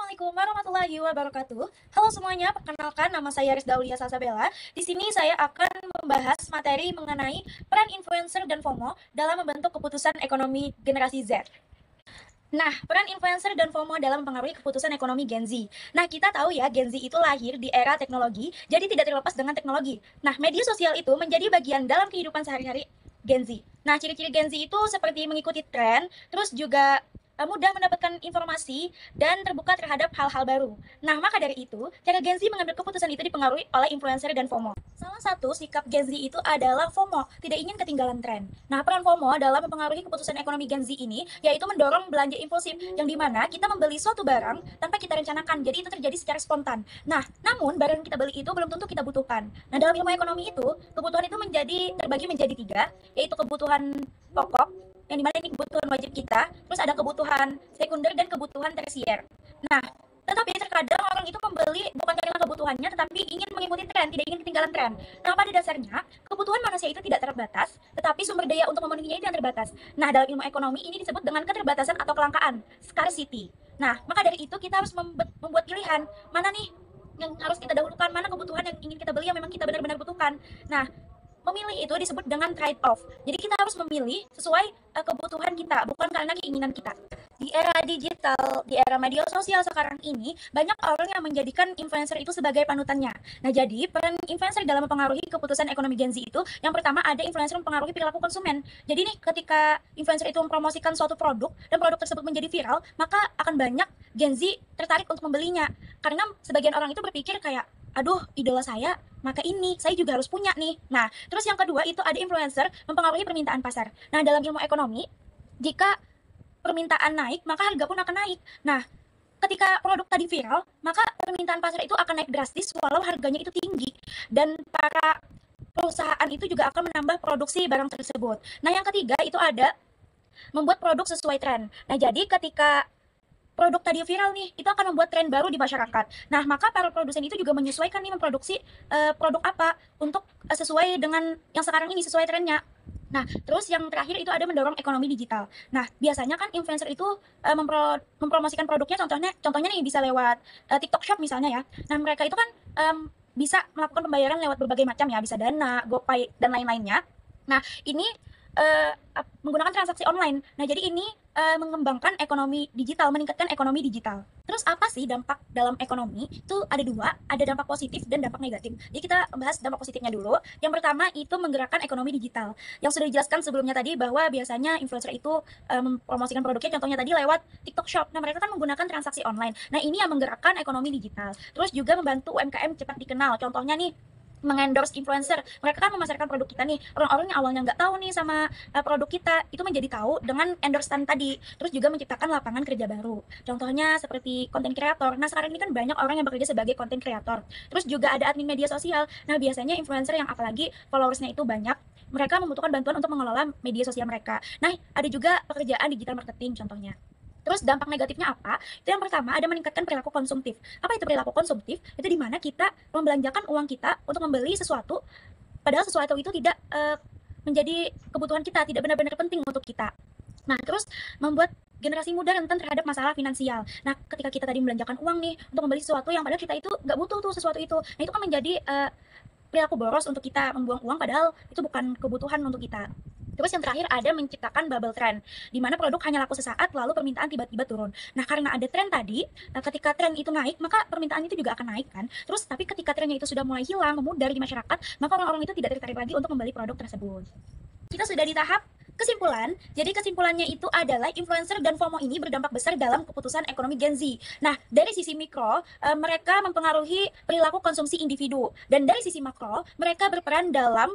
Assalamualaikum warahmatullahi wabarakatuh. Halo semuanya, perkenalkan nama saya Rizda Aulia Salsabella. Di sini saya akan membahas materi mengenai peran influencer dan FOMO dalam membentuk keputusan ekonomi generasi Z. Nah, peran influencer dan FOMO dalam mempengaruhi keputusan ekonomi Gen Z. Nah, kita tahu ya, Gen Z itu lahir di era teknologi, jadi tidak terlepas dengan teknologi. Nah, media sosial itu menjadi bagian dalam kehidupan sehari-hari Gen Z. Nah, ciri-ciri Gen Z itu seperti mengikuti tren, terus juga mudah mendapatkan informasi dan terbuka terhadap hal-hal baru. Nah, maka dari itu, cara Gen Z mengambil keputusan itu dipengaruhi oleh influencer dan FOMO. Salah satu sikap Gen Z itu adalah FOMO, tidak ingin ketinggalan tren. Nah, peran FOMO dalam mempengaruhi keputusan ekonomi Gen Z ini, yaitu mendorong belanja impulsif, yang dimana kita membeli suatu barang tanpa kita rencanakan, jadi itu terjadi secara spontan. Nah, namun barang yang kita beli itu belum tentu kita butuhkan. Nah, dalam ilmu ekonomi itu, kebutuhan itu terbagi menjadi tiga, yaitu kebutuhan pokok, yang dimana ini kebutuhan wajib kita, terus ada kebutuhan sekunder dan kebutuhan tersier. Nah, tetapi terkadang orang itu membeli bukan karena kebutuhannya, tetapi ingin mengikuti tren, tidak ingin ketinggalan tren. Nah, pada dasarnya, kebutuhan manusia itu tidak terbatas, tetapi sumber daya untuk memenuhinya itu yang terbatas. Nah, dalam ilmu ekonomi ini disebut dengan keterbatasan atau kelangkaan, scarcity. Nah, maka dari itu kita harus membuat pilihan, mana nih yang harus kita dahulukan, mana kebutuhan yang ingin kita beli yang memang kita benar-benar butuhkan. Nah, memilih itu disebut dengan trade off. Jadi kita harus memilih sesuai kebutuhan kita, bukan karena keinginan kita. Di era digital, di era media sosial sekarang ini, banyak orang yang menjadikan influencer itu sebagai panutannya. Nah, jadi peran influencer dalam mempengaruhi keputusan ekonomi Gen Z itu, yang pertama ada influencer mempengaruhi perilaku konsumen. Jadi nih, ketika influencer itu mempromosikan suatu produk, dan produk tersebut menjadi viral, maka akan banyak Gen Z tertarik untuk membelinya. Karena sebagian orang itu berpikir kayak, aduh, idola saya, maka ini, saya juga harus punya nih. Nah, terus yang kedua itu ada influencer mempengaruhi permintaan pasar. Nah, dalam ilmu ekonomi, jika permintaan naik, maka harga pun akan naik. Nah, ketika produk tadi viral, maka permintaan pasar itu akan naik drastis walau harganya itu tinggi. Dan para perusahaan itu juga akan menambah produksi barang tersebut. Nah, yang ketiga itu ada membuat produk sesuai tren. Nah, jadi ketika produk tadi viral nih, itu akan membuat tren baru di masyarakat. Nah, maka para produsen itu juga menyesuaikan nih memproduksi produk apa untuk sesuai dengan yang sekarang ini, sesuai trennya. Nah, terus yang terakhir itu ada mendorong ekonomi digital. Nah, biasanya kan influencer itu mempromosikan produknya, contohnya nih bisa lewat TikTok Shop misalnya ya. Nah, mereka itu kan bisa melakukan pembayaran lewat berbagai macam ya, bisa Dana, GoPay, dan lain-lainnya. Nah, ini menggunakan transaksi online. Nah, jadi ini mengembangkan ekonomi digital, meningkatkan ekonomi digital. Terus apa sih dampak dalam ekonomi? Itu ada dua, ada dampak positif dan dampak negatif. Jadi kita bahas dampak positifnya dulu. Yang pertama itu menggerakkan ekonomi digital. Yang sudah dijelaskan sebelumnya tadi bahwa biasanya influencer itu mempromosikan produknya, contohnya tadi lewat TikTok Shop. Nah, mereka kan menggunakan transaksi online. Nah, ini yang menggerakkan ekonomi digital. Terus juga membantu UMKM cepat dikenal. Contohnya nih, mengendorse influencer, mereka kan memasarkan produk kita nih, orang-orang yang awalnya nggak tahu nih sama produk kita, itu menjadi tahu dengan endorsean tadi. Terus juga menciptakan lapangan kerja baru, contohnya seperti konten kreator. Nah, sekarang ini kan banyak orang yang bekerja sebagai konten kreator. Terus juga ada admin media sosial. Nah, biasanya influencer yang apalagi followersnya itu banyak, mereka membutuhkan bantuan untuk mengelola media sosial mereka. Nah, ada juga pekerjaan digital marketing contohnya. Terus dampak negatifnya apa? Itu yang pertama ada meningkatkan perilaku konsumtif. Apa itu perilaku konsumtif? Itu di mana kita membelanjakan uang kita untuk membeli sesuatu, padahal sesuatu itu tidak menjadi kebutuhan kita, tidak benar-benar penting untuk kita. Nah, terus membuat generasi muda rentan terhadap masalah finansial. Nah, ketika kita tadi membelanjakan uang nih untuk membeli sesuatu yang padahal kita itu nggak butuh tuh sesuatu itu. Nah, itu kan menjadi perilaku boros untuk kita membuang uang padahal itu bukan kebutuhan untuk kita. Terus yang terakhir ada menciptakan bubble trend, di mana produk hanya laku sesaat lalu permintaan tiba-tiba turun. Nah, karena ada tren tadi, ketika tren itu naik, maka permintaan itu juga akan naik kan. Terus tapi ketika trennya itu sudah mulai hilang, memudar di masyarakat, maka orang-orang itu tidak tertarik lagi untuk membeli produk tersebut. Kita sudah di tahap kesimpulan. Jadi kesimpulannya itu adalah influencer dan FOMO ini berdampak besar dalam keputusan ekonomi Gen Z. Nah, dari sisi mikro, mereka mempengaruhi perilaku konsumsi individu. Dan dari sisi makro, mereka berperan dalam